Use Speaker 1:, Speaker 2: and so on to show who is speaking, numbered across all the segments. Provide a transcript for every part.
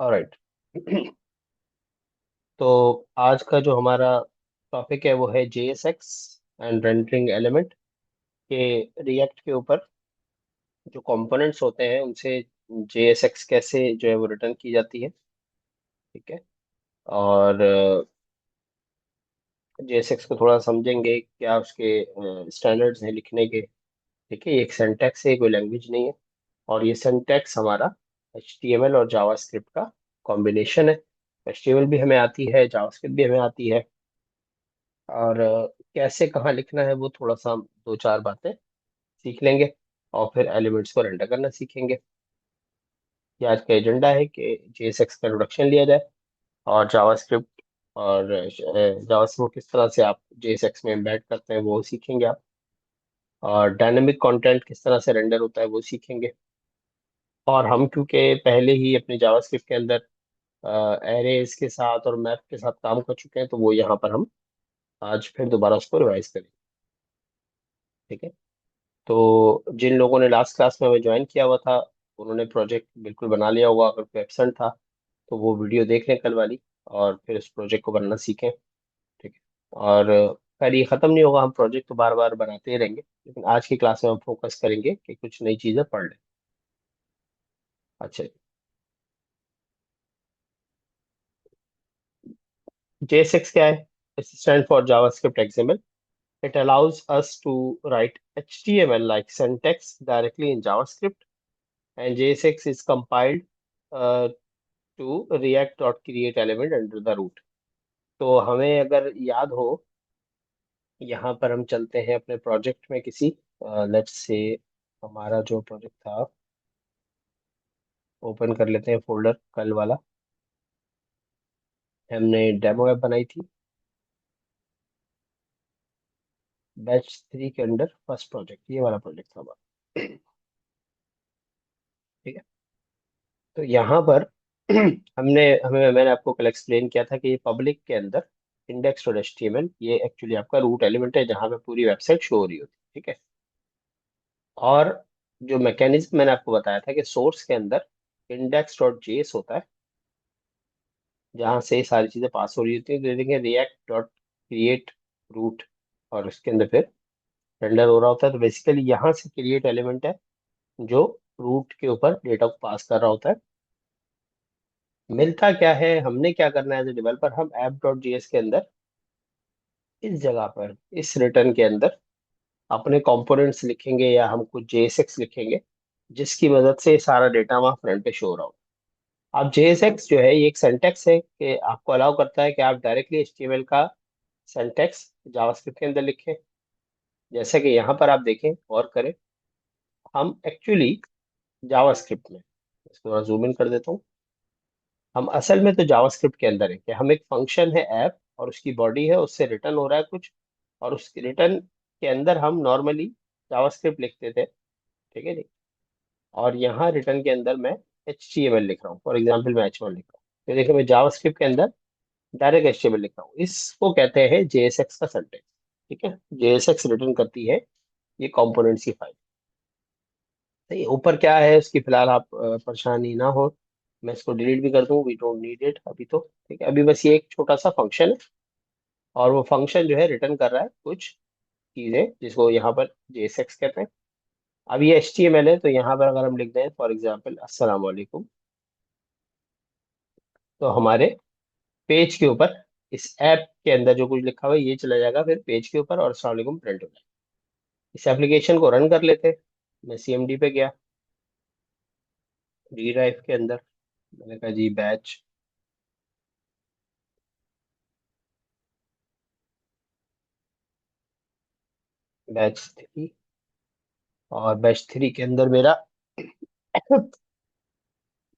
Speaker 1: Alright. तो आज का जो हमारा टॉपिक है वो है JSX एंड रेंडरिंग एलिमेंट के रिएक्ट के ऊपर जो कंपोनेंट्स होते हैं उनसे JSX कैसे जो है वो रिटर्न की जाती है। ठीक है। और JSX को थोड़ा समझेंगे, क्या उसके स्टैंडर्ड्स हैं लिखने के। ठीक है, ये एक सिंटैक्स है, कोई लैंग्वेज नहीं है। और ये सिंटैक्स हमारा HTML और जावास्क्रिप्ट का कॉम्बिनेशन है। HTML भी हमें आती है, जावास्क्रिप्ट भी हमें आती है। और कैसे कहाँ लिखना है वो थोड़ा सा हम दो चार बातें सीख लेंगे। और फिर एलिमेंट्स को रेंडर करना सीखेंगे। ये आज का एजेंडा है कि JSX का इंट्रोडक्शन लिया जाए, और जावास्क्रिप्ट और जावास्क्रिप्ट को किस तरह से आप JSX में एम्बेड करते हैं वो सीखेंगे आप। और डायनेमिक कंटेंट किस तरह से रेंडर होता है वो सीखेंगे। और हम क्योंकि पहले ही अपने जावास्क्रिप्ट के अंदर एरेज के साथ और मैप के साथ काम कर चुके हैं, तो वो यहाँ पर हम आज फिर दोबारा उसको रिवाइज करेंगे। ठीक है। तो जिन लोगों ने लास्ट क्लास में हमें ज्वाइन किया हुआ था, उन्होंने प्रोजेक्ट बिल्कुल बना लिया होगा। अगर कोई एब्सेंट था तो वो वीडियो देख लें कल वाली, और फिर उस प्रोजेक्ट को बनाना सीखें। ठीक है। और खैर ये ख़त्म नहीं होगा, हम प्रोजेक्ट तो बार बार बनाते ही रहेंगे, लेकिन आज की क्लास में हम फोकस करेंगे कि कुछ नई चीज़ें पढ़ लें। अच्छा। JSX क्या है? Stand for JavaScript XML. It allows us to write HTML like syntax directly in JavaScript, and JSX is compiled to React.create element under the root. तो हमें अगर याद हो, यहाँ पर हम चलते हैं अपने प्रोजेक्ट में किसी, लेट्स से हमारा जो प्रोजेक्ट था, ओपन कर लेते हैं फोल्डर कल वाला। हमने डेमो ऐप बनाई थी बैच 3 के अंडर, फर्स्ट प्रोजेक्ट ये वाला प्रोजेक्ट था हमारा। ठीक है। तो यहाँ पर मैंने आपको कल एक्सप्लेन किया था कि ये पब्लिक के अंदर इंडेक्स डॉट HTML ये एक्चुअली आपका रूट एलिमेंट है, जहाँ पे पूरी वेबसाइट शो हो रही होती है। ठीक है। और जो मैकेनिज्म मैंने आपको बताया था कि सोर्स के अंदर index.js होता है, जहाँ से ये सारी चीजें पास हो रही होती है। तो देखेंगे react.create रूट, और उसके अंदर फिर रेंडर हो रहा होता है। तो बेसिकली यहाँ से क्रिएट एलिमेंट है जो रूट के ऊपर डेटा को पास कर रहा होता है। मिलता क्या है, हमने क्या करना है एज ए डेवलपर, हम app.js के अंदर इस जगह पर इस रिटर्न के अंदर अपने कंपोनेंट्स लिखेंगे, या हम कुछ JSX लिखेंगे जिसकी मदद से ये सारा डेटा वहाँ फ्रंट पे शो हो रहा हो। अब JSX जो है ये एक सिंटैक्स है कि आपको अलाउ करता है कि आप डायरेक्टली HTML का सिंटैक्स जावास्क्रिप्ट के अंदर लिखें। जैसे कि यहाँ पर आप देखें और करें, हम एक्चुअली जावास्क्रिप्ट में, इसको थोड़ा जूम इन कर देता हूँ। हम असल में तो जावास्क्रिप्ट के अंदर है कि हम एक फंक्शन है ऐप, और उसकी बॉडी है, उससे रिटर्न हो रहा है कुछ। और उस रिटर्न के अंदर हम नॉर्मली जावास्क्रिप्ट लिखते थे। ठीक है जी। और यहाँ रिटर्न के अंदर मैं HTML लिख रहा हूँ, फॉर एग्जाम्पल मैं H1 लिख रहा हूँ। तो देखिए मैं जावास्क्रिप्ट के अंदर डायरेक्ट HTML लिख रहा हूँ। इसको कहते हैं JSX का सिंटैक्स। ठीक है। JSX रिटर्न करती है ये कंपोनेंट्स की फाइल। तो ये ऊपर क्या है उसकी फिलहाल आप परेशानी ना हो, मैं इसको डिलीट भी कर दूँ, वी डोंट नीड इट अभी तो। ठीक है, अभी बस ये एक छोटा सा फंक्शन है, और वो फंक्शन जो है रिटर्न कर रहा है कुछ चीजें जिसको यहाँ पर JSX कहते हैं। अब ये HTML है, तो यहाँ पर अगर हम लिख दें फॉर एग्जाम्पल अस्सलाम वालेकुम, तो हमारे पेज के ऊपर इस ऐप के अंदर जो कुछ लिखा हुआ है ये चला जाएगा फिर पेज के ऊपर, और अस्सलाम वालेकुम प्रिंट हो जाएगा। इस एप्लीकेशन को रन कर लेते। मैं CMD पे गया, डी ड्राइव के अंदर, मैंने कहा जी बैच 3। और बैच 3 के अंदर मेरा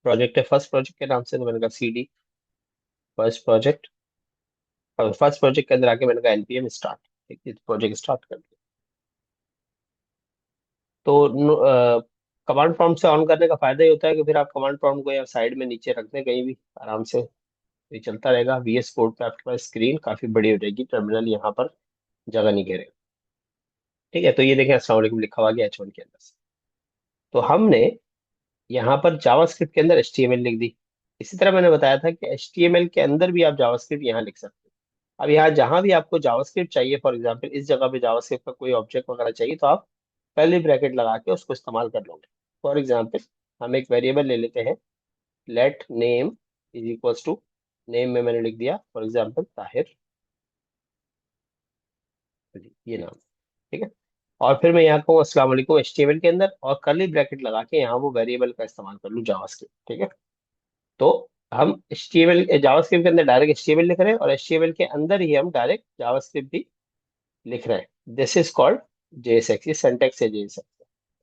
Speaker 1: प्रोजेक्ट है फर्स्ट प्रोजेक्ट के नाम से, तो मैंने कहा CD फर्स्ट प्रोजेक्ट। और फर्स्ट प्रोजेक्ट के अंदर आके मैंने कहा NPM स्टार्ट। ठीक है, प्रोजेक्ट स्टार्ट कर दिया। तो कमांड प्रॉम्प्ट से ऑन करने का फायदा ये होता है कि फिर आप कमांड प्रॉम्प्ट को या साइड में नीचे रख दें कहीं भी, आराम से ये चलता रहेगा। VS कोड पे आपके पास स्क्रीन काफी बड़ी हो जाएगी, टर्मिनल यहाँ पर जगह नहीं घेरेगा। ठीक है। तो ये देखें अस्सलाम वालेकुम लिखा हुआ गया H1 के अंदर से। तो हमने यहाँ पर जावास्क्रिप्ट के अंदर HTML लिख दी। इसी तरह मैंने बताया था कि HTML के अंदर भी आप जावास्क्रिप्ट यहाँ लिख सकते हो। अब यहाँ जहां भी आपको जावास्क्रिप्ट चाहिए, फॉर एग्जांपल इस जगह पे जावास्क्रिप्ट का कोई ऑब्जेक्ट वगैरह चाहिए, तो आप कर्ली ब्रैकेट लगा के उसको इस्तेमाल कर लोगे। फॉर एग्जांपल हम एक वेरिएबल ले लेते हैं, let name is equals to, name में मैंने लिख दिया फॉर एग्जांपल ताहिर, ये नाम, ठीक है। और फिर मैं यहाँ कहूँ अस्सलाम वालेकुम HTML के अंदर, और कर्ली ब्रैकेट लगा के यहाँ वो वेरिएबल का इस्तेमाल कर लूँ जावास्क्रिप्ट, ठीक है। तो हम HTML जावास्क्रिप्ट के अंदर डायरेक्ट HTML लिख रहे हैं, और HTML के अंदर ही हम डायरेक्ट जावास्क्रिप्ट भी लिख रहे हैं। दिस इज कॉल्ड JSX, ये सिंटैक्स है JSX,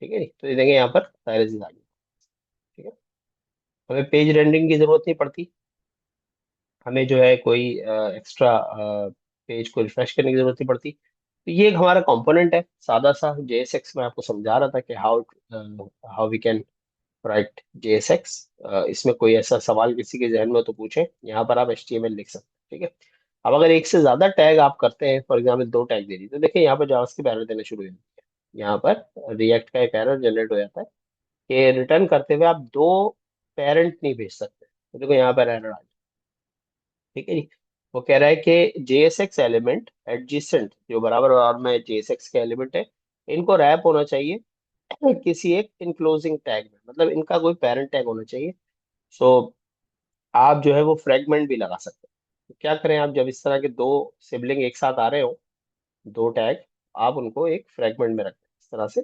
Speaker 1: ठीक है नी? तो ये देखें यहाँ पर सारे चीज आ गई, ठीक है। हमें पेज रेंडरिंग की जरूरत नहीं पड़ती, हमें जो है कोई एक्स्ट्रा पेज को रिफ्रेश करने की जरूरत नहीं पड़ती। तो ये एक हमारा कंपोनेंट है सादा सा JSX। में आपको समझा रहा था कि how how we can write JSX। इसमें कोई ऐसा सवाल किसी के जहन में तो पूछे, यहाँ पर आप HTML लिख सकते हैं, ठीक है। अब अगर एक से ज्यादा टैग आप करते हैं, फॉर एग्जाम्पल दो टैग दे दी, तो देखिए यहाँ पर जावास्क्रिप्ट एरर देना शुरू हो जाती है। यहाँ पर रिएक्ट का एक एरर जनरेट हो जाता है कि रिटर्न करते हुए आप दो पेरेंट नहीं भेज सकते। तो देखो यहाँ पर एरर आ जाए, ठीक है जी। वो कह रहा है कि JSX एलिमेंट एडजेसेंट, जो बराबर और में JSX के एलिमेंट है, इनको रैप होना चाहिए किसी एक इनक्लोजिंग टैग में, मतलब इनका कोई पेरेंट टैग होना चाहिए। सो आप जो है वो फ्रेगमेंट भी लगा सकते हैं। तो क्या करें, आप जब इस तरह के दो सिबलिंग एक साथ आ रहे हो, दो टैग, आप उनको एक फ्रेगमेंट में रख दें, इस तरह से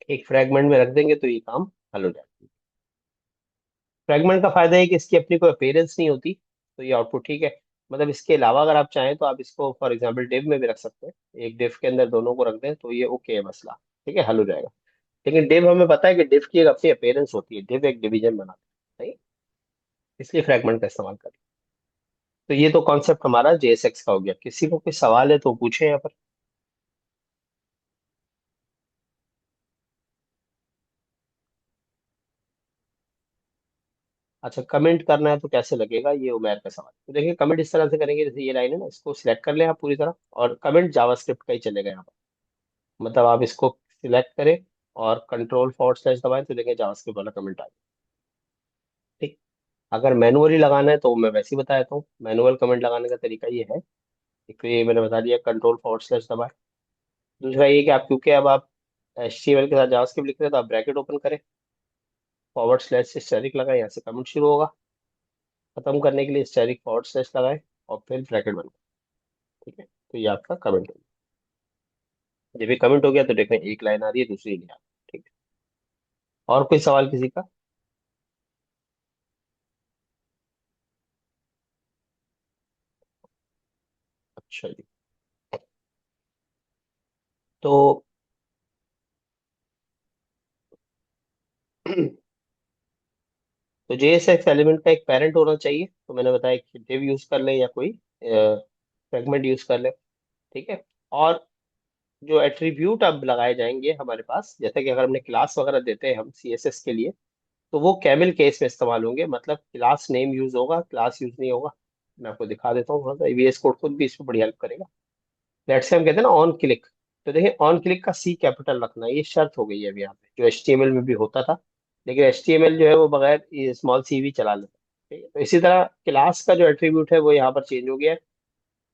Speaker 1: एक फ्रेगमेंट में रख देंगे तो ये काम हल हो जाएगा। फ्रेगमेंट का फायदा है कि इसकी अपनी कोई अपीयरेंस नहीं होती, तो ये आउटपुट ठीक है। मतलब इसके अलावा अगर आप चाहें तो आप इसको फॉर एग्जांपल डिव में भी रख सकते हैं, एक डिव के अंदर दोनों को रख दें तो ये ओके है मसला, ठीक है, हल हो जाएगा। लेकिन डिव हमें पता है कि डिव की एक अपनी अपीयरेंस होती है, डिव एक डिवीजन बनाता है, सही, इसलिए फ्रेगमेंट का इस्तेमाल करें। तो ये तो कॉन्सेप्ट हमारा JSX का हो गया। किसी को कोई सवाल है तो पूछे यहाँ पर। अच्छा, कमेंट करना है तो कैसे लगेगा, ये उमेर का सवाल। तो देखिए कमेंट इस तरह से करेंगे, जैसे ये लाइन है ना, इसको सिलेक्ट कर लें आप पूरी तरह, और कमेंट जावास्क्रिप्ट का ही चलेगा यहाँ पर। मतलब आप इसको सिलेक्ट करें और कंट्रोल// दबाएं तो देखें जावास्क्रिप्ट वाला कमेंट आ गया, ठीक। अगर मैनुअली लगाना है तो मैं वैसे ही बता देता हूँ, मैनुअल कमेंट लगाने का तरीका ये है। एक तो ये मैंने बता दिया, कंट्रोल// दबाएं। दूसरा ये कि आप, क्योंकि अब आप HTML के साथ जावास्क्रिप्ट लिख रहे हैं, तो आप ब्रैकेट ओपन करें, / से स्टैटिक लगाएं, यहाँ से कमेंट शुरू होगा। खत्म करने के लिए स्टैटिक / लगाएं और फिर ब्रैकेट बंद करें, ठीक है। तो ये आपका कमेंट हो गया। जब ये कमेंट हो गया तो देखें एक लाइन आ रही है, दूसरी नहीं आ रही, ठीक है। और कोई सवाल किसी का? अच्छा जी। तो तो JSX एलिमेंट का एक पेरेंट होना चाहिए, तो मैंने बताया कि div यूज कर ले या कोई फ्रेगमेंट यूज कर ले, ठीक है। और जो एट्रीब्यूट अब लगाए जाएंगे हमारे पास, जैसे कि अगर हमने क्लास वगैरह देते हैं हम CSS के लिए, तो वो कैमल केस में इस्तेमाल होंगे, मतलब क्लास नेम यूज होगा, क्लास यूज नहीं होगा। मैं आपको दिखा देता हूँ, थोड़ा सा VS कोड खुद भी इसमें बड़ी हेल्प करेगा। लेट्स से हम कहते हैं ना ऑन क्लिक, तो देखिए ऑन क्लिक का C कैपिटल रखना, ये शर्त हो गई है अभी यहाँ पे, जो HTML में भी होता था। लेकिन HTML जो है वो बगैर स्मॉल C भी चला लेता है, ठीक है। तो इसी तरह क्लास का जो एट्रीब्यूट है वो यहाँ पर चेंज हो गया है।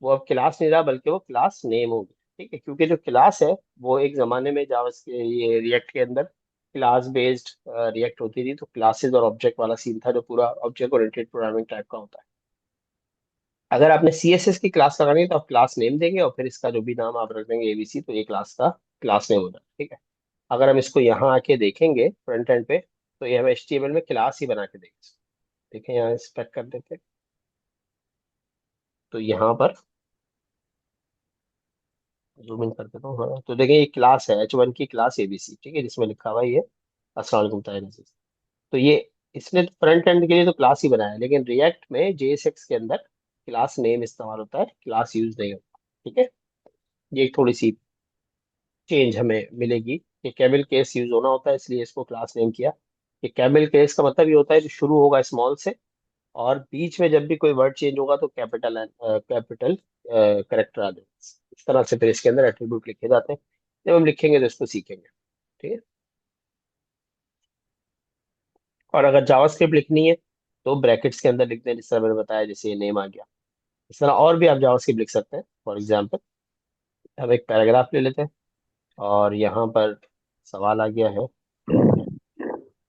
Speaker 1: वो अब क्लास नहीं रहा, बल्कि वो क्लास नेम हो गया, ठीक है। क्योंकि जो क्लास है वो एक जमाने में जावा ये रिएक्ट के अंदर क्लास बेस्ड रिएक्ट होती थी, तो क्लासेस और ऑब्जेक्ट वाला सीन था, जो पूरा ऑब्जेक्ट ओरिएंटेड प्रोग्रामिंग टाइप का होता है। अगर आपने CSS की क्लास लगानी है तो आप क्लास नेम देंगे, और फिर इसका जो भी नाम आप रख देंगे ABC, तो ये क्लास का क्लास नेम हो जाए, ठीक है। अगर हम इसको यहाँ आके देखेंगे फ्रंट एंड पे, तो ये हम HTML में क्लास ही बना के देंगे। देखें यहाँ इंस्पेक्ट कर देते हैं, तो यहाँ पर जूम इन कर देता हूँ, हाँ, तो देखें ये क्लास है H1 की क्लास ABC, ठीक है, जिसमें लिखा हुआ है ये अस्सलाम वालेकुम ताहिर अजीज। तो ये इसने फ्रंट एंड के लिए तो क्लास ही बनाया है, लेकिन रिएक्ट में JSX के अंदर क्लास नेम इस्तेमाल होता है, क्लास यूज नहीं होता, ठीक है। ये एक थोड़ी सी चेंज हमें मिलेगी कि कैमल केस यूज होना होता है, इसलिए इसको क्लास नेम किया। कि कैमल केस का मतलब ये होता है जो शुरू होगा स्मॉल से, और बीच में जब भी कोई वर्ड चेंज होगा तो कैपिटल करेक्टर आ जाएगा। इस तरह से फिर इसके अंदर एट्रीब्यूट लिखे जाते हैं। जब हम लिखेंगे तो इसको सीखेंगे, ठीक है। और अगर जावास्क्रिप्ट लिखनी है तो ब्रैकेट्स के अंदर लिखते हैं, जिस तरह मैंने बताया, जैसे ये नेम आ गया। इस तरह और भी आप जावास्क्रिप्ट लिख सकते हैं। फॉर एग्जाम्पल हम एक पैराग्राफ ले लेते हैं, और यहाँ पर सवाल आ गया है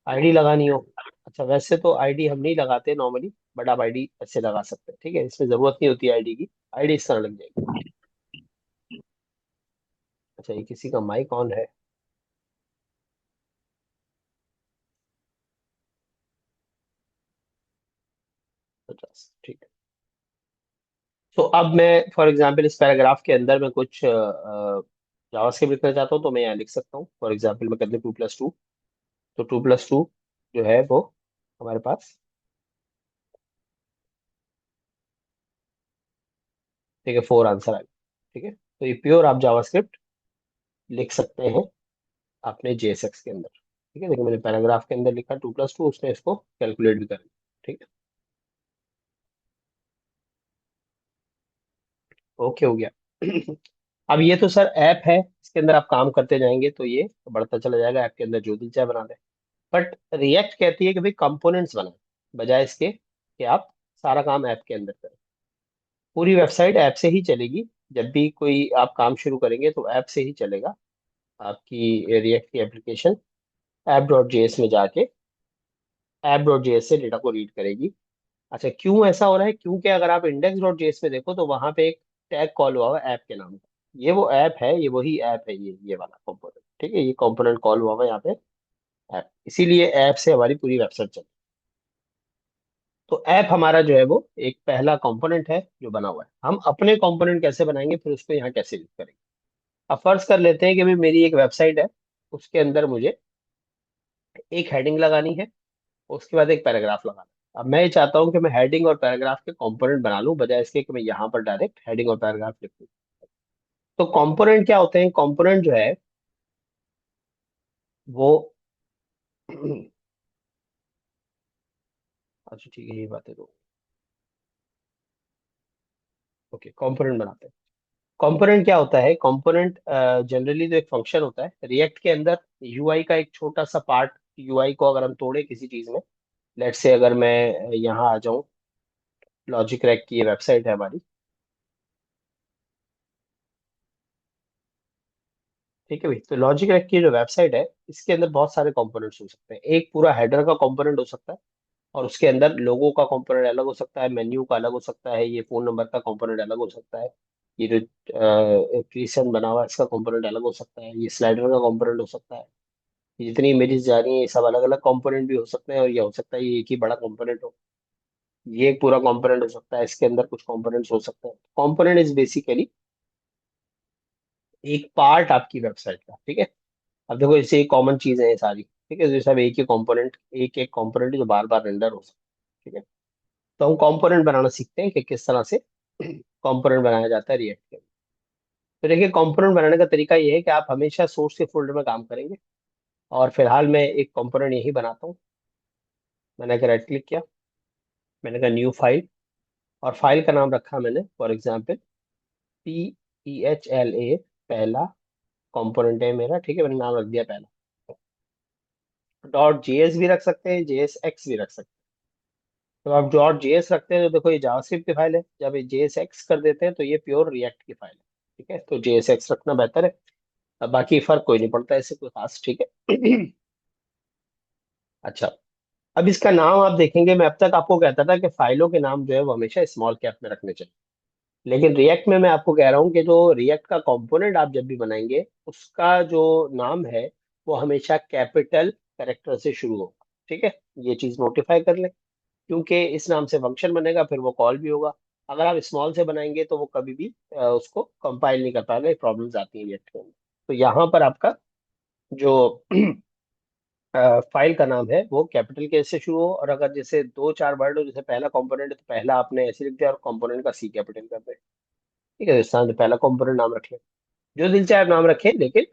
Speaker 1: आईडी लगानी हो। अच्छा, वैसे तो आईडी हम नहीं लगाते नॉर्मली, बट आप आईडी ऐसे लगा सकते हैं, ठीक है, इसमें जरूरत नहीं होती आईडी की। आईडी इस तरह लग जाएगी। अच्छा, ये किसी का माइक ऑन है। 50, ठीक है। तो अब मैं फॉर एग्जांपल इस पैराग्राफ के अंदर मैं कुछ जावास्क्रिप्ट लिखना चाहता हूँ, तो मैं यहाँ लिख सकता हूँ। फॉर एग्जांपल मैं कर दूँ 2+2। तो 2+2 जो है वो हमारे पास, ठीक है, 4 आंसर आएगा। ठीक है, तो ये प्योर आप जावास्क्रिप्ट लिख सकते हैं अपने JSX के अंदर। ठीक है, देखिए मैंने पैराग्राफ के अंदर लिखा 2+2, उसने इसको कैलकुलेट भी कर लिया। ठीक है, ओके हो गया। अब ये तो सर ऐप है, इसके अंदर आप काम करते जाएंगे तो ये बढ़ता चला जाएगा, ऐप के अंदर जो दिल चाहे बना दे। बट रिएक्ट कहती है कि भाई कंपोनेंट्स बनाए, बजाय इसके कि आप सारा काम ऐप के अंदर करें। पूरी वेबसाइट ऐप से ही चलेगी। जब भी कोई आप काम शुरू करेंगे तो ऐप से ही चलेगा। आपकी रिएक्ट की एप्लीकेशन app.js में जाके app.js से डेटा को रीड करेगी। अच्छा, क्यों ऐसा हो रहा है? क्योंकि अगर आप index.js में देखो तो वहां पे एक टैग कॉल हुआ हुआ है ऐप के नाम का। ये वो ऐप है, ये वही ऐप है, ये वाला कंपोनेंट। ठीक है, ये कंपोनेंट कॉल हुआ हुआ है यहाँ पे ऐप, इसीलिए ऐप से हमारी पूरी वेबसाइट चलती है। तो ऐप हमारा जो है वो एक पहला कंपोनेंट है जो बना हुआ है। हम अपने कंपोनेंट कैसे बनाएंगे, फिर उसको यहाँ कैसे यूज करेंगे। अब फर्ज कर लेते हैं कि भाई मेरी एक वेबसाइट है, उसके अंदर मुझे एक हेडिंग लगानी है, उसके बाद एक पैराग्राफ लगाना है। अब मैं ये चाहता हूँ कि मैं हेडिंग और पैराग्राफ के कंपोनेंट बना लूं, बजाय इसके कि मैं यहाँ पर डायरेक्ट हेडिंग और पैराग्राफ लिखूं। तो कंपोनेंट क्या होते हैं? कंपोनेंट जो है वो अच्छा ठीक है, ये बातें तो ओके, कंपोनेंट बनाते हैं। कंपोनेंट क्या होता है? कंपोनेंट जनरली तो एक फंक्शन होता है रिएक्ट के अंदर, यूआई का एक छोटा सा पार्ट। यूआई को अगर हम तोड़े किसी चीज में, लेट्स से अगर मैं यहाँ आ जाऊं, लॉजिक रैक की ये वेबसाइट है हमारी। ठीक है भाई, तो लॉजिक रैक की जो वेबसाइट है, इसके अंदर बहुत सारे कंपोनेंट्स हो सकते हैं। एक पूरा हेडर का कंपोनेंट हो सकता है, और उसके अंदर लोगो का कंपोनेंट अलग हो सकता है, मेन्यू का अलग हो सकता है, ये फोन नंबर का कंपोनेंट अलग हो सकता है, ये जो क्रिएशन बना हुआ है इसका कंपोनेंट अलग हो सकता है, ये स्लाइडर का कंपोनेंट हो सकता है। ये जितनी इमेजेस जा रही हैं ये सब अलग अलग कंपोनेंट भी हो सकते हैं, और ये हो सकता है ये एक ही बड़ा कंपोनेंट हो। ये एक पूरा कंपोनेंट हो सकता है, इसके अंदर कुछ कंपोनेंट्स हो सकते हैं। कंपोनेंट इज बेसिकली एक पार्ट आपकी वेबसाइट का। ठीक है, अब देखो इससे एक कॉमन चीज है ये सारी। ठीक है, तो ये सब एक ही कंपोनेंट, एक एक कंपोनेंट जो बार बार रेंडर हो सकता है। ठीक है, तो हम कंपोनेंट बनाना सीखते हैं कि किस तरह से कंपोनेंट बनाया जाता है रिएक्ट के। तो देखिए, कंपोनेंट बनाने का तरीका ये है कि आप हमेशा सोर्स के फोल्डर में काम करेंगे, और फिलहाल मैं एक कंपोनेंट यही बनाता हूँ। मैंने अगर राइट क्लिक किया, मैंने कहा न्यू फाइल, और फाइल का नाम रखा मैंने फॉर एग्जाम्पल PEHLA। पहला कंपोनेंट है मेरा, ठीक है, मैंने नाम रख दिया पहला। .js भी रख सकते हैं, JSX भी रख सकते हैं। तो आप .js रखते हैं तो देखो ये जावास्क्रिप्ट की फाइल है, जब ये JSX कर देते हैं तो ये प्योर रिएक्ट की फाइल है। ठीक है, तो JSX रखना बेहतर है। अब बाकी फर्क कोई नहीं पड़ता इससे कोई खास। ठीक है। अच्छा, अब इसका नाम आप देखेंगे, मैं अब तक आपको कहता था कि फाइलों के नाम जो है वो हमेशा स्मॉल कैप में रखने चाहिए। लेकिन रिएक्ट में मैं आपको कह रहा हूँ कि जो रिएक्ट का कंपोनेंट आप जब भी बनाएंगे, उसका जो नाम है वो हमेशा कैपिटल कैरेक्टर से शुरू होगा। ठीक है, ये चीज नोटिफाई कर लें, क्योंकि इस नाम से फंक्शन बनेगा, फिर वो कॉल भी होगा। अगर आप स्मॉल से बनाएंगे तो वो कभी भी उसको कंपाइल नहीं कर पाएगा, प्रॉब्लम्स आती हैं रिएक्ट के अंदर। तो यहाँ पर आपका जो फाइल का नाम है वो कैपिटल के से शुरू हो, और अगर जैसे दो चार वर्ड हो, जैसे पहला कंपोनेंट है तो पहला आपने ऐसे लिख दिया और कंपोनेंट का C कैपिटल कर दे। ठीक है, तो इस तरह से पहला कंपोनेंट नाम रख लिया। जो दिल चाहे आप नाम रखें, लेकिन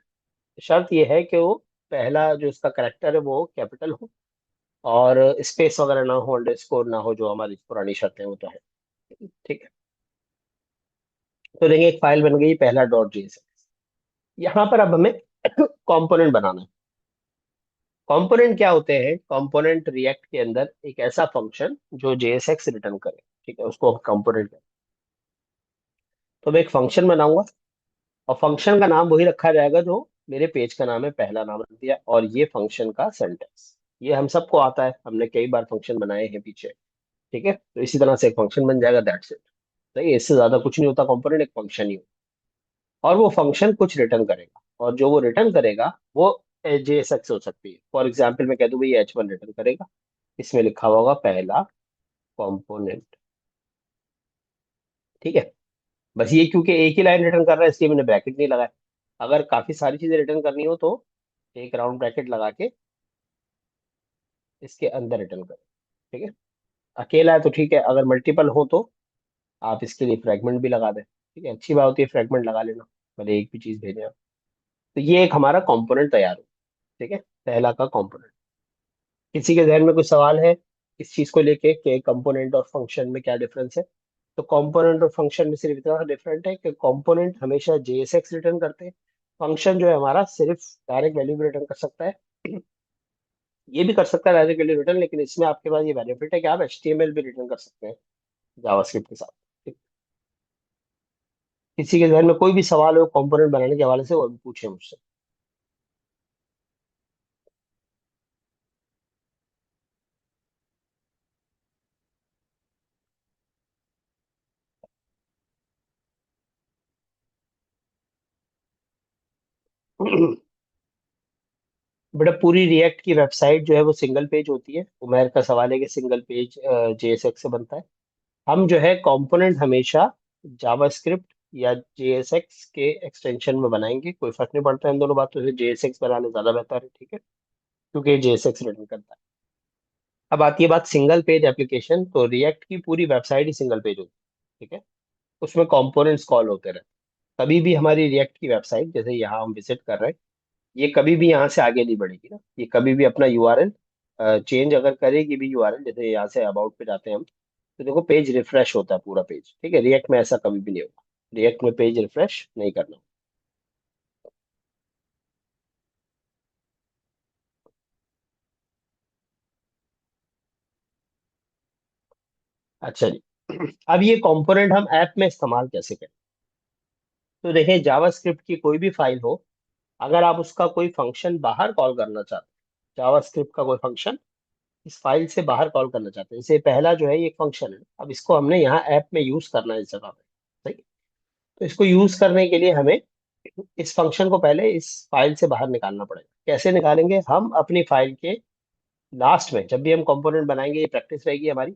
Speaker 1: शर्त ये है कि वो पहला जो इसका करेक्टर है वो कैपिटल हो, और स्पेस वगैरह ना हो, अंडरस्कोर ना हो, जो हमारी पुरानी शर्तें हैं वो तो है। ठीक है, तो देखिए एक फाइल बन गई पहला .js। यहाँ पर अब हमें कंपोनेंट बनाना है। कंपोनेंट क्या होते हैं? कंपोनेंट रिएक्ट के अंदर एक ऐसा फंक्शन जो JSX रिटर्न करे, ठीक है, उसको हम कंपोनेंट कहते हैं। तो मैं एक फंक्शन बनाऊंगा और फंक्शन का नाम वही रखा जाएगा जो मेरे पेज का नाम है, पहला नाम रख दिया, और ये फंक्शन का सिंटेक्स। ये हम सबको आता है, हमने कई बार फंक्शन बनाए हैं पीछे, ठीक है। तो इसी तरह से एक फंक्शन बन जाएगा, दैट्स इट। सही है, इससे ज्यादा कुछ नहीं होता, कंपोनेंट एक फंक्शन ही होता है। और वो फंक्शन कुछ रिटर्न करेगा, और जो वो रिटर्न करेगा वो JSX हो सकती है। फॉर एग्जाम्पल मैं कह दूं भाई H1 रिटर्न करेगा, इसमें लिखा हुआ होगा पहला कंपोनेंट, ठीक है। बस ये क्योंकि एक ही लाइन रिटर्न कर रहा है इसलिए मैंने ब्रैकेट नहीं लगाया। अगर काफी सारी चीजें रिटर्न करनी हो तो एक राउंड ब्रैकेट लगा के इसके अंदर रिटर्न करें, ठीक है। अकेला है तो ठीक है, अगर मल्टीपल हो तो आप इसके लिए फ्रेगमेंट भी लगा दें, ठीक है। अच्छी बात होती है फ्रेगमेंट लगा लेना, भले एक भी चीज भेजें आप। तो ये एक हमारा कंपोनेंट तैयार हो, ठीक है, पहला का कंपोनेंट। किसी के जहन में कुछ सवाल है इस चीज को लेके कि कंपोनेंट और फंक्शन में क्या डिफरेंस है? तो कंपोनेंट और फंक्शन में सिर्फ इतना डिफरेंट है कि कंपोनेंट हमेशा JSX रिटर्न करते हैं, फंक्शन जो है हमारा सिर्फ डायरेक्ट वैल्यू भी रिटर्न कर सकता है। ये भी कर सकता है डायरेक्ट वैल्यू रिटर्न, लेकिन इसमें आपके पास ये बेनिफिट है कि आप HTML भी रिटर्न कर सकते हैं जावास्क्रिप्ट के साथ, ठीक? किसी के जहन में कोई भी सवाल हो कंपोनेंट बनाने के हवाले से, वो भी पूछे मुझसे। बेटा पूरी रिएक्ट की वेबसाइट जो है वो सिंगल पेज होती है। उमेर का सवाल है कि सिंगल पेज JSX से बनता है। हम जो है कंपोनेंट हमेशा जावास्क्रिप्ट या JSX के एक्सटेंशन में बनाएंगे, कोई फर्क नहीं पड़ता इन दोनों बातों से, JSX बनाने ज्यादा बेहतर है, ठीक है, क्योंकि JSX रिटर्न करता है। अब आती है बात सिंगल पेज एप्लीकेशन, तो रिएक्ट की पूरी वेबसाइट ही सिंगल पेज होती है, ठीक है। उसमें कंपोनेंट्स कॉल होते रहते हैं। कभी भी हमारी रिएक्ट की वेबसाइट, जैसे यहाँ हम विजिट कर रहे हैं, ये कभी भी यहाँ से आगे नहीं बढ़ेगी ना, ये कभी भी अपना यूआरएल चेंज अगर करेगी भी यूआरएल, जैसे यहाँ से अबाउट पे जाते हैं हम, तो देखो पेज रिफ्रेश होता है पूरा पेज, ठीक है। रिएक्ट में ऐसा कभी भी नहीं होगा, रिएक्ट में पेज रिफ्रेश नहीं करना। अच्छा जी। अब ये कंपोनेंट हम ऐप में इस्तेमाल कैसे करें? तो देखें, जावास्क्रिप्ट की कोई भी फाइल हो, अगर आप उसका कोई फंक्शन बाहर कॉल करना चाहते हैं, जावास्क्रिप्ट का कोई फंक्शन इस फाइल से बाहर कॉल करना चाहते हैं, जैसे पहला जो है ये फंक्शन है, अब इसको हमने यहाँ ऐप में यूज करना है इस जगह पे, सही। तो इसको यूज करने के लिए हमें इस फंक्शन को पहले इस फाइल से बाहर निकालना पड़ेगा। कैसे निकालेंगे? हम अपनी फाइल के लास्ट में जब भी हम कंपोनेंट बनाएंगे, ये प्रैक्टिस रहेगी हमारी,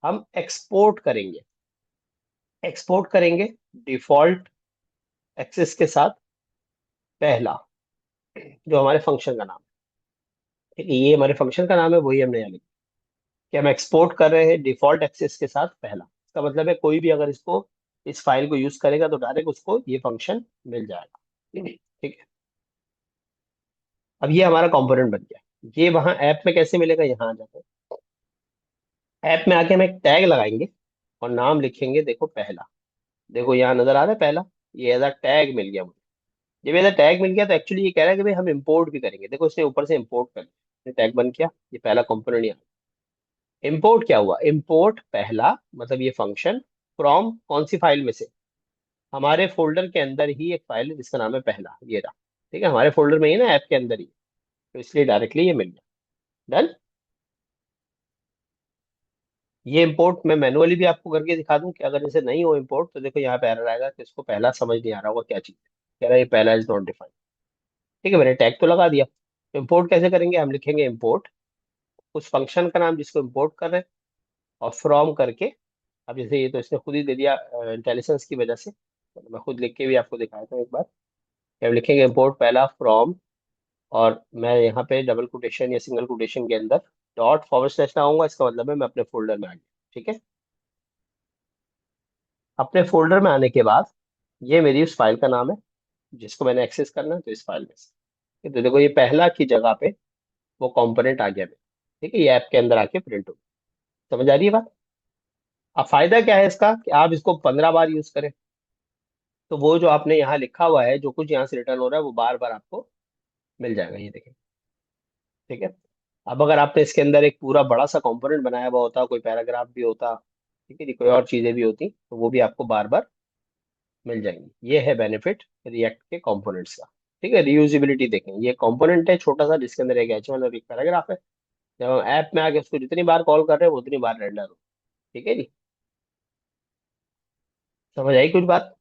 Speaker 1: हम एक्सपोर्ट करेंगे, एक्सपोर्ट करेंगे डिफॉल्ट एक्सेस के साथ पहला, जो हमारे फंक्शन का नाम है, ठीक है, ये हमारे फंक्शन का नाम है, वही हमने यहाँ लिखा कि हम एक्सपोर्ट कर रहे हैं डिफॉल्ट एक्सेस के साथ पहला। इसका मतलब है कोई भी अगर इसको इस फाइल को यूज करेगा तो डायरेक्ट उसको ये फंक्शन मिल जाएगा, ठीक है। अब ये हमारा कंपोनेंट बन गया। ये वहां ऐप में कैसे मिलेगा? यहाँ आ जाते हैं, ऐप में आके हम एक टैग लगाएंगे और नाम लिखेंगे, देखो पहला। देखो यहाँ नजर आ रहा है पहला, ये एज अ टैग मिल गया मुझे। जब एज अ टैग मिल गया तो एक्चुअली ये कह रहा है कि भाई हम इंपोर्ट भी करेंगे, देखो इसने ऊपर से इंपोर्ट कर दिया, टैग बन गया, ये पहला कंपोनेंट यहाँ। इंपोर्ट क्या हुआ? इंपोर्ट पहला मतलब ये फंक्शन फ्रॉम कौन सी फाइल में से? हमारे फोल्डर के अंदर ही एक फाइल है जिसका नाम है पहला, ये रहा, ठीक है, हमारे फोल्डर में ही ना, ऐप के अंदर ही, तो इसलिए डायरेक्टली ये मिल गया। डन। ये इंपोर्ट मैं मैनुअली भी आपको करके दिखा दूं कि अगर जैसे नहीं हो इंपोर्ट, तो देखो यहाँ पे एरर आएगा कि इसको पहला समझ नहीं आ रहा होगा क्या चीज है, कह रहा है ये पहला इज नॉट डिफाइंड, ठीक है, मैंने टैग तो लगा दिया। इंपोर्ट कैसे करेंगे? हम लिखेंगे इंपोर्ट उस फंक्शन का नाम जिसको इंपोर्ट कर रहे हैं, और फ्रॉम करके, अब जैसे ये तो इसने खुद ही दे दिया इंटेलिजेंस की वजह से, तो मैं खुद लिख के भी आपको दिखाता हूँ एक बार कि हम लिखेंगे इंपोर्ट पहला फ्रॉम, और मैं यहाँ पे डबल कोटेशन या सिंगल कोटेशन के अंदर डॉट फॉरवर्ड स्लैश लगाऊंगा, इसका मतलब है मैं अपने फोल्डर में आ गया, ठीक है। अपने फोल्डर में आने के बाद ये मेरी उस फाइल का नाम है जिसको मैंने एक्सेस करना है, तो इस फाइल में से, तो देखो ये पहला की जगह पे वो कंपोनेंट आ गया मेरा, ठीक है, ये ऐप के अंदर आके प्रिंट हो। समझ आ रही है बात? अब फायदा क्या है इसका कि आप इसको 15 बार यूज करें, तो वो जो आपने यहाँ लिखा हुआ है, जो कुछ यहाँ से रिटर्न हो रहा है, वो बार बार आपको मिल जाएगा, ये देखें। ठीक है। अब अगर आपने इसके अंदर एक पूरा बड़ा सा कंपोनेंट बनाया हुआ होता, कोई पैराग्राफ भी होता, ठीक है जी, कोई और चीजें भी होती, तो वो भी आपको बार बार मिल जाएंगी। ये है बेनिफिट रिएक्ट के कंपोनेंट्स का। ठीक है, रियूजिबिलिटी देखें, ये कंपोनेंट है छोटा सा जिसके अंदर एक एच वन और एक पैराग्राफ है। जब हम ऐप में आके उसको जितनी बार कॉल कर रहे हैं वो उतनी बार रेंडर हो। ठीक है जी, समझ आई कुछ बात?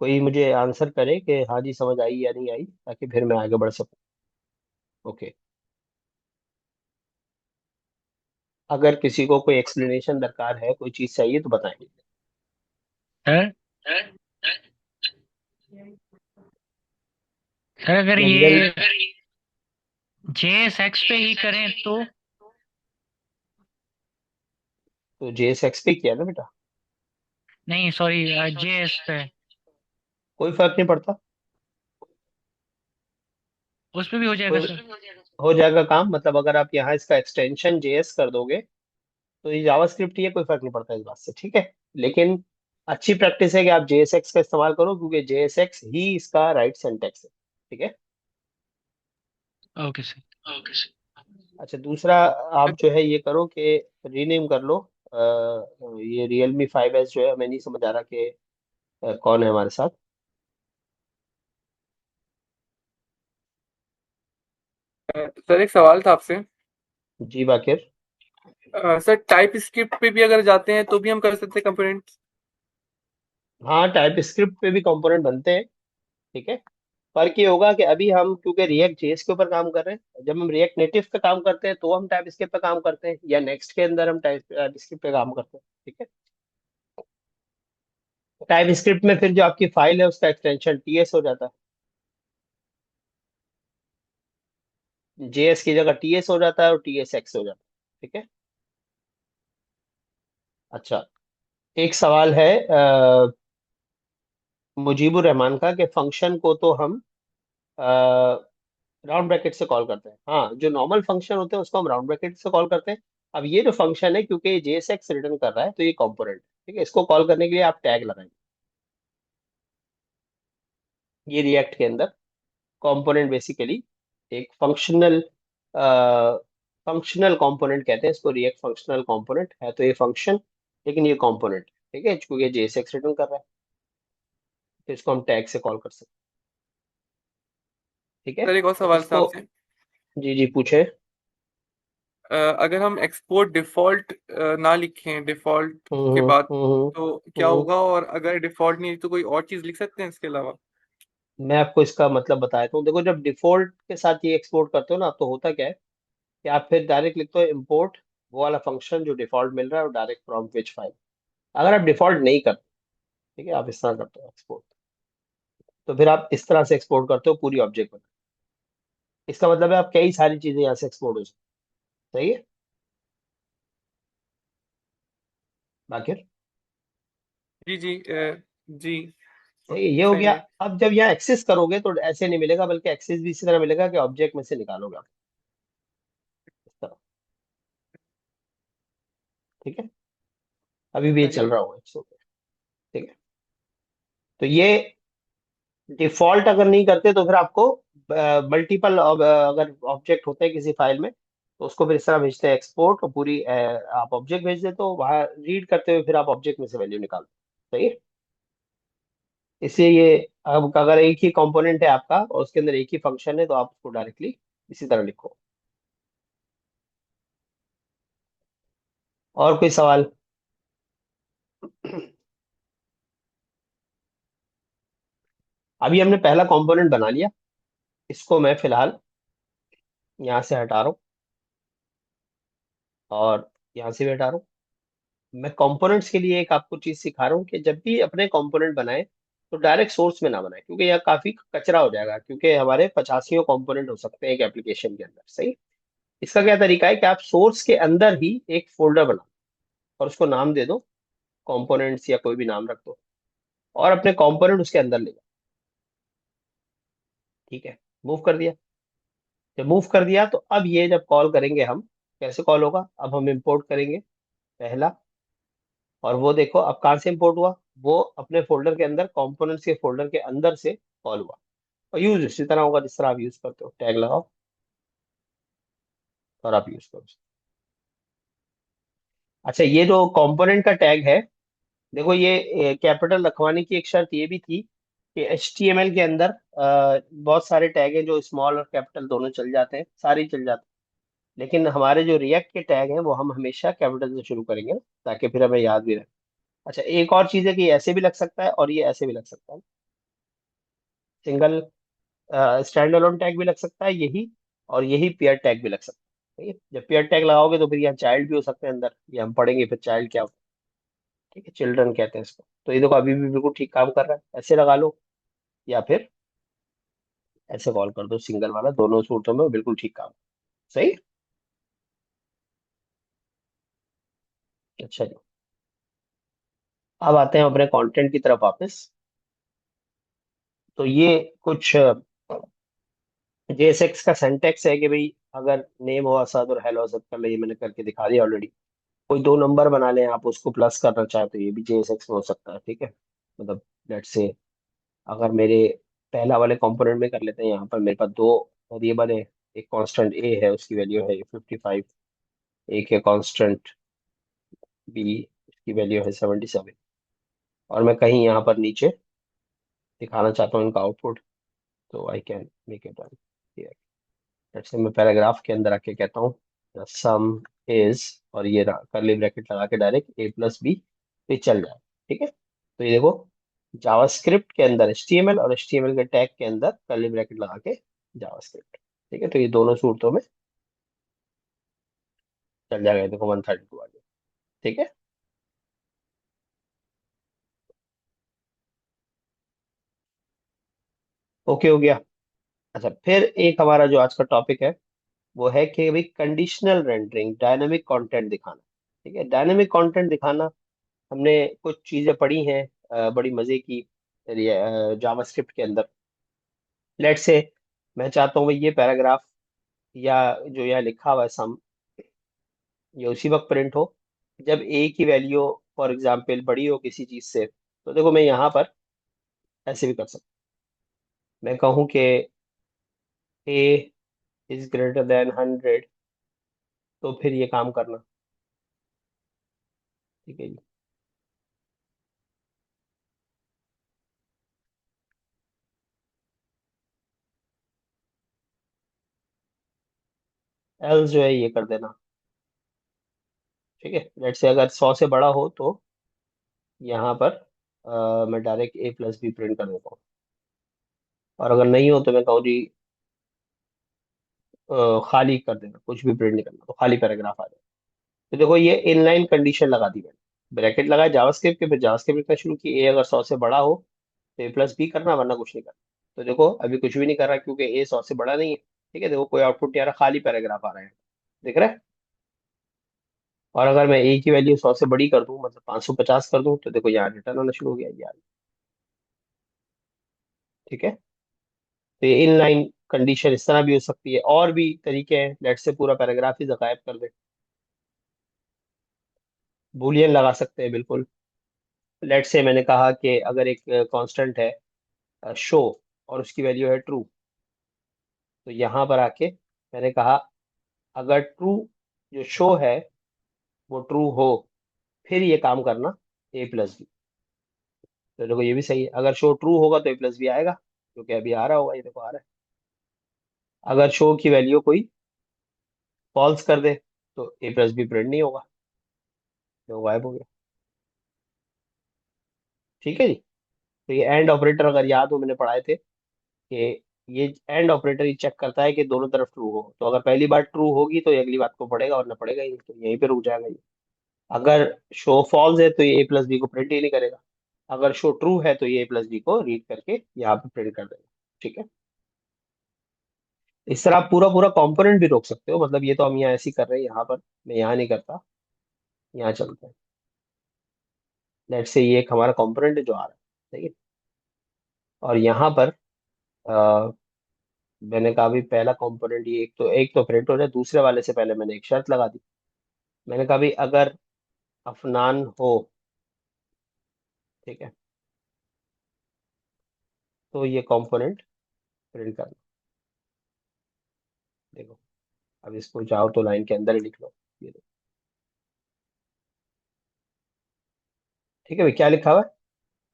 Speaker 1: कोई मुझे आंसर करे कि हाँ जी समझ आई या नहीं आई, ताकि फिर मैं आगे बढ़ सकूं। ओके। अगर किसी को कोई एक्सप्लेनेशन दरकार है, कोई चीज चाहिए तो बताएंगे।
Speaker 2: सर सर अगर
Speaker 1: रियल।
Speaker 2: ये JSX पे ही करें तो?
Speaker 1: तो JSX पे किया ना बेटा।
Speaker 2: नहीं सॉरी, JS पे।
Speaker 1: कोई फर्क नहीं पड़ता।
Speaker 2: उस पे भी हो जाएगा
Speaker 1: कोई
Speaker 2: सर?
Speaker 1: हो जाएगा काम, मतलब अगर आप यहाँ इसका एक्सटेंशन JS कर दोगे तो ये जावास्क्रिप्ट ही है, कोई फर्क नहीं पड़ता इस बात से। ठीक है, लेकिन अच्छी प्रैक्टिस है कि आप JSX का इस्तेमाल करो, क्योंकि JSX ही इसका राइट सिंटेक्स है। ठीक है।
Speaker 2: Okay sir.
Speaker 1: अच्छा, दूसरा, आप जो है ये करो कि रीनेम कर लो। ये Realme 5S जो है, हमें नहीं समझ आ रहा कि कौन है हमारे साथ।
Speaker 3: सर एक सवाल था आपसे।
Speaker 1: जी बाकिर।
Speaker 3: सर टाइप स्क्रिप्ट पे भी अगर जाते हैं तो भी हम कर सकते हैं कंपोनेंट्स?
Speaker 1: हाँ, टाइप स्क्रिप्ट पे भी कंपोनेंट बनते हैं। ठीक है। फर्क ये होगा कि अभी हम क्योंकि रिएक्ट जेएस के ऊपर काम कर रहे हैं, जब हम रिएक्ट नेटिव पे काम करते हैं तो हम टाइप स्क्रिप्ट पे काम करते हैं, या नेक्स्ट के अंदर हम टाइप स्क्रिप्ट पे काम करते हैं। ठीक है। टाइप स्क्रिप्ट में फिर जो आपकी फाइल है उसका एक्सटेंशन TS हो जाता है, JS की जगह TS हो जाता है और TSX हो जाता है। ठीक है। अच्छा, एक सवाल है मुजीबुर रहमान का, कि फंक्शन को तो हम राउंड ब्रैकेट से कॉल करते हैं। हाँ, जो नॉर्मल फंक्शन होते हैं उसको हम राउंड ब्रैकेट से कॉल करते हैं। अब ये जो फंक्शन है, क्योंकि ये JSX रिटर्न कर रहा है, तो ये कंपोनेंट, ठीक है, इसको कॉल करने के लिए आप टैग लगाएंगे। ये रिएक्ट के अंदर कंपोनेंट बेसिकली एक फंक्शनल कंपोनेंट कहते हैं इसको, रिएक्ट फंक्शनल कंपोनेंट है, तो ये फंक्शन, लेकिन ये कंपोनेंट, ठीक है, क्योंकि JSX रिटर्न कर रहा है, तो इसको हम टैग से कॉल कर सकते हैं। ठीक है।
Speaker 3: सर एक और
Speaker 1: तो
Speaker 3: सवाल था
Speaker 1: इसको,
Speaker 3: आपसे।
Speaker 1: जी जी पूछे।
Speaker 3: अगर हम एक्सपोर्ट डिफॉल्ट ना लिखें डिफॉल्ट के बाद, तो क्या
Speaker 1: हम्म।
Speaker 3: होगा? और अगर डिफॉल्ट नहीं तो कोई और चीज लिख सकते हैं इसके अलावा?
Speaker 1: मैं आपको इसका मतलब बताता हूँ। देखो, जब डिफॉल्ट के साथ ये एक्सपोर्ट करते हो ना, तो होता क्या है कि आप फिर डायरेक्ट लिखते हो इम्पोर्ट वो वाला फंक्शन जो डिफॉल्ट मिल रहा है, और डायरेक्ट फ्रॉम विच फाइल। अगर आप डिफॉल्ट नहीं करते, ठीक है, आप इस तरह करते हो एक्सपोर्ट, तो फिर आप इस तरह से एक्सपोर्ट करते हो पूरी ऑब्जेक्ट में। इसका मतलब है आप कई सारी चीजें यहाँ से एक्सपोर्ट हो सकती। सही है बाकी?
Speaker 3: जी जी जी।
Speaker 1: सही है, ये हो
Speaker 3: सही
Speaker 1: गया।
Speaker 3: है।
Speaker 1: अब जब यहाँ एक्सेस करोगे तो ऐसे नहीं मिलेगा, बल्कि एक्सेस भी इसी तरह मिलेगा कि ऑब्जेक्ट में से निकालोगे आप, इस तरह। ठीक है। अभी भी ये
Speaker 3: सही
Speaker 1: चल
Speaker 3: है।
Speaker 1: रहा होगा, ठीक है। तो ये डिफॉल्ट अगर नहीं करते तो फिर आपको मल्टीपल, अगर ऑब्जेक्ट होते हैं किसी फाइल में, तो उसको फिर इस तरह भेजते हैं एक्सपोर्ट, और पूरी आप ऑब्जेक्ट भेज देते हो, वहां रीड करते हुए फिर आप ऑब्जेक्ट में से वैल्यू निकालते हो। सही है। इसलिए ये, अब अगर एक ही कंपोनेंट है आपका और उसके अंदर एक ही फंक्शन है, तो आप उसको डायरेक्टली इसी तरह लिखो। और कोई सवाल? अभी हमने पहला कंपोनेंट बना लिया, इसको मैं फिलहाल यहाँ से हटा रहा हूँ, और यहाँ से भी हटा रहा हूँ। मैं कंपोनेंट्स के लिए एक आपको चीज सिखा रहा हूँ कि जब भी अपने कंपोनेंट बनाए तो डायरेक्ट सोर्स में ना बनाए, क्योंकि यह काफी कचरा हो जाएगा, क्योंकि हमारे 85 कंपोनेंट हो सकते हैं एक एप्लीकेशन के अंदर। सही। इसका क्या तरीका है कि आप सोर्स के अंदर ही एक फोल्डर बनाओ, और उसको नाम दे दो, कंपोनेंट्स या कोई भी नाम रख दो, और अपने कंपोनेंट उसके अंदर ले जाओ। ठीक है, मूव कर दिया। जब मूव कर दिया तो अब ये जब कॉल करेंगे हम, कैसे कॉल होगा, अब हम इंपोर्ट करेंगे पहला, और वो देखो अब कहाँ से इंपोर्ट हुआ, वो अपने फोल्डर के अंदर, कंपोनेंट्स के फोल्डर के अंदर से कॉल हुआ। और यूज इसी तरह होगा जिस तरह आप यूज करते हो, टैग लगाओ और आप यूज करो। अच्छा, ये जो कंपोनेंट का टैग है, देखो ये कैपिटल रखवाने की एक शर्त ये भी थी कि HTML के अंदर बहुत सारे टैग हैं जो स्मॉल और कैपिटल दोनों चल जाते हैं, सारे ही चल जाते हैं। लेकिन हमारे जो रिएक्ट के टैग हैं वो हम हमेशा कैपिटल से शुरू करेंगे ना, ताकि फिर हमें याद भी रहे। अच्छा, एक और चीज है कि ये ऐसे भी लग सकता है और ये ऐसे भी लग सकता है। सिंगल स्टैंड अलोन टैग भी लग सकता है यही, और यही पेयर टैग भी लग सकता है। ठीक है, जब पेयर टैग लगाओगे तो फिर यहाँ चाइल्ड भी हो सकते हैं अंदर, ये हम पढ़ेंगे फिर चाइल्ड क्या होता है। ठीक है, चिल्ड्रन कहते हैं इसको। तो ये देखो अभी भी बिल्कुल ठीक काम कर रहा है, ऐसे लगा लो या फिर ऐसे कॉल कर दो, सिंगल वाला, दोनों सूरतों में बिल्कुल ठीक काम। सही। अच्छा जी, अब आते हैं अपने कंटेंट की तरफ वापस। तो ये कुछ JSX का सिंटेक्स है कि भाई अगर नेम हो असद और हेलो असद कर ले, ये मैंने करके दिखा दिया ऑलरेडी। कोई दो नंबर बना लें आप, उसको प्लस करना चाहे तो ये भी JSX में हो सकता है। ठीक है, मतलब लेट्स से अगर मेरे पहला वाले कंपोनेंट में कर लेते हैं, यहाँ पर मेरे पास दो वेरिएबल है। एक कांस्टेंट A है, उसकी वैल्यू है 55। एक है कांस्टेंट B, उसकी वैल्यू है 77। और मैं कहीं यहाँ पर नीचे दिखाना चाहता हूँ इनका आउटपुट, तो I can make it run. जैसे मैं पैराग्राफ के अंदर आके कहता हूँ सम इज, और ये करली ब्रैकेट लगा के डायरेक्ट A+B, तो ये चल जाए। ठीक है, तो ये देखो जावास्क्रिप्ट के अंदर HTML और HTML के टैग के अंदर करली ब्रैकेट लगा के जावास्क्रिप्ट। ठीक है, तो ये दोनों सूरतों में चल जाएगा। ये देखो 132 आ गया। ठीक है, ओके हो गया। अच्छा, फिर एक हमारा जो आज का टॉपिक है वो है कि भाई कंडीशनल रेंडरिंग, डायनेमिक कंटेंट दिखाना। ठीक है, डायनेमिक कंटेंट दिखाना, हमने कुछ चीजें पढ़ी हैं बड़ी मजे की जावास्क्रिप्ट के अंदर। लेट्स से मैं चाहता हूँ भाई ये पैराग्राफ या जो यहाँ लिखा हुआ है सम, ये उसी वक्त प्रिंट हो जब A की वैल्यू फॉर एग्जाम्पल बड़ी हो किसी चीज से। तो देखो मैं यहाँ पर ऐसे भी कर सकता हूँ, मैं कहूँ कि A > 100, तो फिर ये काम करना। ठीक है जी, एल्स जो है ये कर देना। ठीक है, लेट्स से अगर 100 से बड़ा हो तो यहाँ पर मैं डायरेक्ट A+B प्रिंट कर देता हूँ। और अगर नहीं हो तो मैं कहूँ जी खाली कर देना, कुछ भी प्रिंट नहीं करना, तो खाली पैराग्राफ आ जाए। तो देखो ये इनलाइन कंडीशन लगा दी मैंने, ब्रैकेट लगाया जावास्क्रिप्ट के, फिर जावास्क्रिप्ट लिखना शुरू की, A अगर 100 से बड़ा हो तो A+B करना, वरना कुछ नहीं करना। तो देखो अभी कुछ भी नहीं कर रहा क्योंकि A 100 से बड़ा नहीं है। ठीक है, देखो कोई आउटपुट नहीं आ रहा, खाली पैराग्राफ आ रहा है। दिख रहा है। और अगर मैं A की वैल्यू 100 से बड़ी कर दूं, मतलब 550 कर दूं, तो देखो यहाँ रिटर्न होना शुरू हो गया यार। ठीक है, तो ये इनलाइन कंडीशन इस तरह भी हो सकती है, और भी तरीके हैं। लेट से पूरा पैराग्राफ ही गायब कर दे, बूलियन लगा सकते हैं बिल्कुल। लेट से मैंने कहा कि अगर एक कांस्टेंट है शो, और उसकी वैल्यू है ट्रू, तो यहाँ पर आके मैंने कहा अगर ट्रू जो शो है वो ट्रू हो, फिर ये काम करना A+B। तो देखो ये भी सही है, अगर शो ट्रू होगा तो A+B आएगा, क्योंकि अभी आ रहा होगा, ये देखो आ रहा है। अगर शो की वैल्यू कोई फॉल्स कर दे तो A+B प्रिंट नहीं होगा, तो गायब हो गया। ठीक है जी, तो ये एंड ऑपरेटर अगर याद हो मैंने पढ़ाए थे कि ये एंड ऑपरेटर ये चेक करता है कि दोनों तरफ ट्रू हो। तो अगर पहली बार ट्रू होगी तो ये अगली बात को पढ़ेगा, और ना पढ़ेगा ही नहीं, तो यहीं पे रुक जाएगा ये। अगर शो फॉल्स है तो ये A+B को प्रिंट ही नहीं करेगा। अगर शो ट्रू है तो ये A+B को रीड करके यहाँ पे प्रिंट कर देगा। ठीक है, इस तरह आप पूरा पूरा कंपोनेंट भी रोक सकते हो, मतलब ये तो हम यहाँ ऐसे ही कर रहे हैं, यहाँ पर मैं यहाँ नहीं करता, यहाँ चलते हैं। लेट्स से ये एक हमारा कंपोनेंट है जो आ रहा है। ठीक है, और यहाँ पर अ, मैंने कहा भी पहला कंपोनेंट ये एक तो प्रिंट हो जाए, दूसरे वाले से पहले मैंने एक शर्त लगा दी। मैंने कहा भी अगर अफनान हो ठीक है, तो ये कंपोनेंट प्रिंट करना। देखो, अब इसको चाहो तो लाइन के अंदर ही लिख लो, ये देखो। ठीक है भाई, क्या लिखा हुआ है?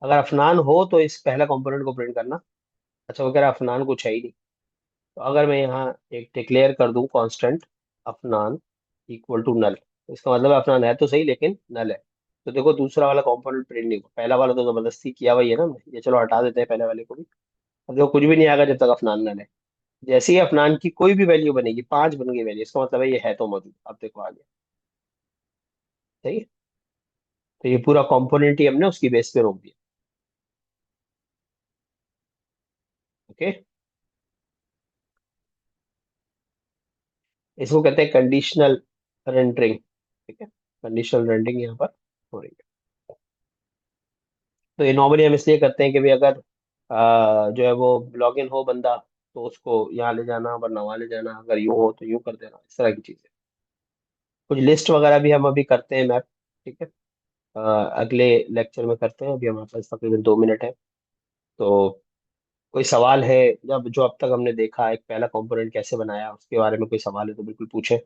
Speaker 1: अगर अफनान हो तो इस पहला कंपोनेंट को प्रिंट करना। अच्छा, वो कह रहा है अफनान कुछ है ही नहीं। तो अगर मैं यहाँ एक डिक्लेयर कर दूं constant Afnan equal to null, तो इसका मतलब अफनान है तो सही लेकिन नल है। तो देखो, दूसरा वाला कंपोनेंट प्रिंट नहीं हुआ, पहला वाला तो जबरदस्ती किया हुआ ही है ना हमने। ये चलो हटा देते हैं पहले वाले को भी। अब देखो, कुछ भी नहीं आएगा जब तक अफनान नल है। जैसे ही अफनान की कोई भी वैल्यू बनेगी, 5 बन गई वैल्यू, इसका मतलब है ये है तो मौजूद। अब देखो आ गया। सही है, तो ये पूरा कंपोनेंट ही हमने उसकी बेस पे रोक दिया। ओके, इसको कहते हैं कंडीशनल रेंडरिंग। ठीक है, कंडीशनल रेंडरिंग यहाँ पर हो रही है। तो ये नॉर्मली हम इसलिए करते हैं कि भाई अगर जो है वो लॉग इन हो बंदा, तो उसको यहाँ ले जाना वरना वहाँ ले जाना, अगर यूं हो तो यूं कर देना, इस तरह की चीजें। कुछ लिस्ट वगैरह भी हम अभी करते हैं मैप। ठीक है, अगले लेक्चर में करते हैं। अभी हमारे पास तकरीबन 2 मिनट है। तो कोई सवाल है, जब जो अब तक हमने देखा, एक पहला कंपोनेंट कैसे बनाया, उसके बारे में कोई सवाल है तो बिल्कुल पूछें।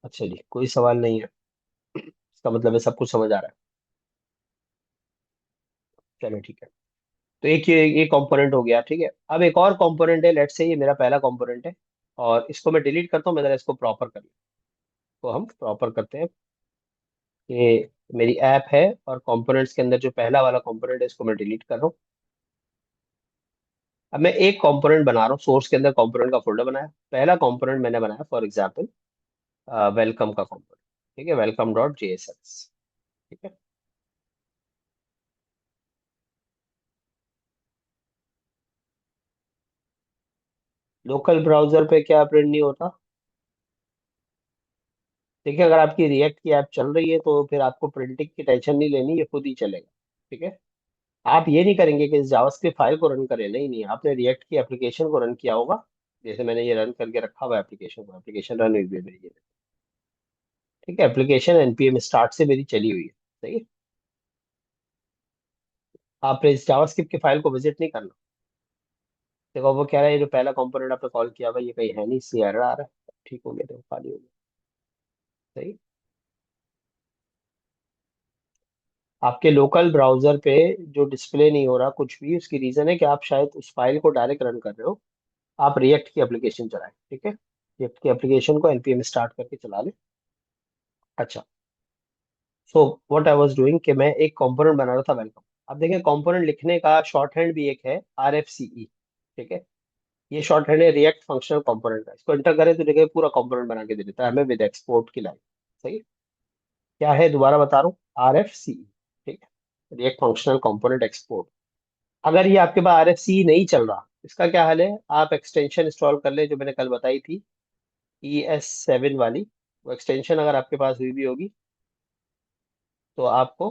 Speaker 1: अच्छा जी, कोई सवाल नहीं है, इसका मतलब है सब कुछ समझ आ रहा है। चलो ठीक है। तो एक ये कंपोनेंट हो गया। ठीक है, अब एक और कंपोनेंट है, लेट्स से ये मेरा पहला कंपोनेंट है, और इसको मैं डिलीट करता हूँ। मैं जरा इसको प्रॉपर कर लूँ। तो हम प्रॉपर करते हैं कि मेरी ऐप है, और कंपोनेंट्स के अंदर जो पहला वाला कंपोनेंट है इसको मैं डिलीट कर रहा हूँ। अब मैं एक कंपोनेंट बना रहा हूँ, सोर्स के अंदर कंपोनेंट का फोल्डर बनाया। पहला कंपोनेंट मैंने बनाया फॉर एग्जांपल वेलकम का कंपोनेंट। ठीक है, वेलकम डॉट जेएसएक्स। ठीक है, लोकल ब्राउजर पे क्या प्रिंट नहीं होता? देखिए, अगर आपकी रिएक्ट की ऐप चल रही है तो फिर आपको प्रिंटिंग की टेंशन नहीं लेनी, ये खुद ही चलेगा। ठीक है, आप ये नहीं करेंगे कि इस जावास्क्रिप्ट फाइल को रन करें, नहीं नहीं, आपने रिएक्ट की एप्लीकेशन को रन किया होगा। जैसे मैंने ये रन करके रखा हुआ है एप्लीकेशन को, एप्लीकेशन रन हुई भी है मेरी ये। ठीक है, एप्लीकेशन एनपीएम स्टार्ट से मेरी चली हुई है। सही है, आपने इस जावास्क्रिप्ट की फाइल को विजिट नहीं करना। देखो, वो कह रहा है ये जो पहला कंपोनेंट आपने कॉल किया हुआ ये कहीं है नहीं, इसलिए एरर आ रहा है। ठीक हो गया, देखो खाली हो गया। सही। आपके लोकल ब्राउजर पे जो डिस्प्ले नहीं हो रहा कुछ भी, उसकी रीजन है कि आप शायद उस फाइल को डायरेक्ट रन कर रहे हो। आप रिएक्ट की एप्लीकेशन चलाएं। ठीक है, रिएक्ट की एप्लीकेशन को एनपीएम स्टार्ट करके चला लें। अच्छा, so what I was doing कि मैं एक कंपोनेंट बना रहा था वेलकम। अब देखें, कंपोनेंट लिखने का शॉर्ट हैंड भी एक है, आर एफ सी ई। ठीक है, ये शॉर्ट हैंड है रिएक्ट फंक्शनल कंपोनेंट का। इसको एंटर करें तो देखिए पूरा कंपोनेंट बना के दे देता है हमें विद एक्सपोर्ट की लाइन। सही। क्या है, दोबारा बता रहा हूँ, आर एफ सी ई। ठीक है, रिएक्ट फंक्शनल कंपोनेंट एक्सपोर्ट। अगर ये आपके पास आर एफ सी नहीं चल रहा, इसका क्या हाल है? आप एक्सटेंशन इंस्टॉल कर ले जो मैंने कल बताई थी, ES7 वाली। वो एक्सटेंशन अगर आपके पास हुई भी होगी तो आपको